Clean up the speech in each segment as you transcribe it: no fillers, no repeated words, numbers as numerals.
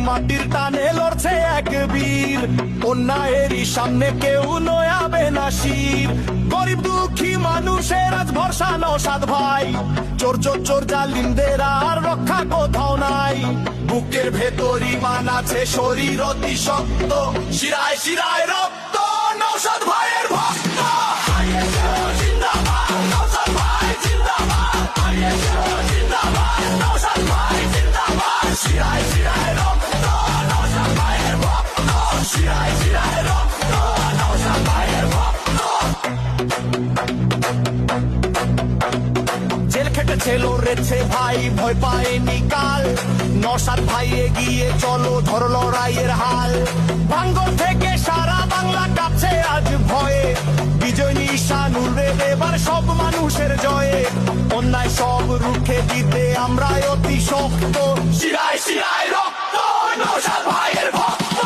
মাটির টানে লড়ছে এক বীর, অন্যায়েরই সামনে কেউ নয়াবে না শির। গরিব দুঃখী মানুষের আজ ভরসা নওশাদ ভাই, চোর চোর চোর জালিমদের আর রক্ষা কোথাও নাই। বুকের ভেতর ঈমান আছে, শরীর অতি শক্ত, শিরায় শিরায় রক্ত নওশাদ ভাইয়ের ভক্ত। জিন্দাবাদ নওশাদ ভাই জিন্দাবাদ, জিন্দাবাদ নওশাদ ভাই জিন্দাবাদ। শিরায় শিরায় রক্ত নওশাদ ভাইয়ের ভক্ত, শিরায় শিরায় রক্ত নওশাদ ভাইয়ের ভক্ত। জেল খেটেছে লড়েছে ভাই, ভয় পায়নি কাল। নওশাদ ভাই এগিয়ে চলো, ধর লড়াইয়ের হাল। ভাঙ্গর থেকে সারা বাংলা কাঁপছে আজ ভয়ে, বিজয় নিশান উড়বে এবার সব মানুষের জয়ে। অন্যায় সব রুখে দিতে আমরা অতি শক্ত, শিরায় শিরায় রক্ত নওশাদ ভাইয়ের ভক্ত।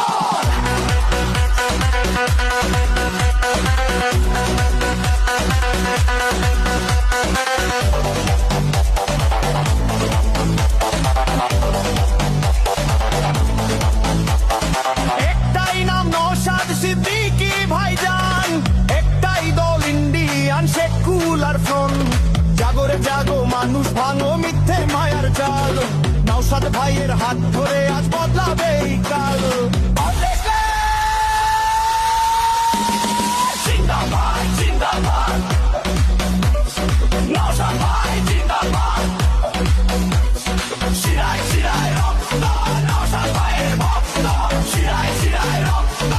একটাই নাম নওশাদ সিদ্দিকী ভাইজান, একটাই দল ইন্ডিয়ান সেকুলার ফ্রন্ট। জাগরে জাগো মানুষ, ভাঙো মিথ্যে মায়ার জাল। নওশাদ ভাইয়ের হাত ধরে আজ বদলাবে এই কাল। জিন্দাবাদ জিন্দাবাদ নওশাদ ভাই জিন্দাবাদ। শিরায় শিরায় রক্ত নওশাদ ভাইয়ের ভক্ত, শিরায় শিরায় রক্ত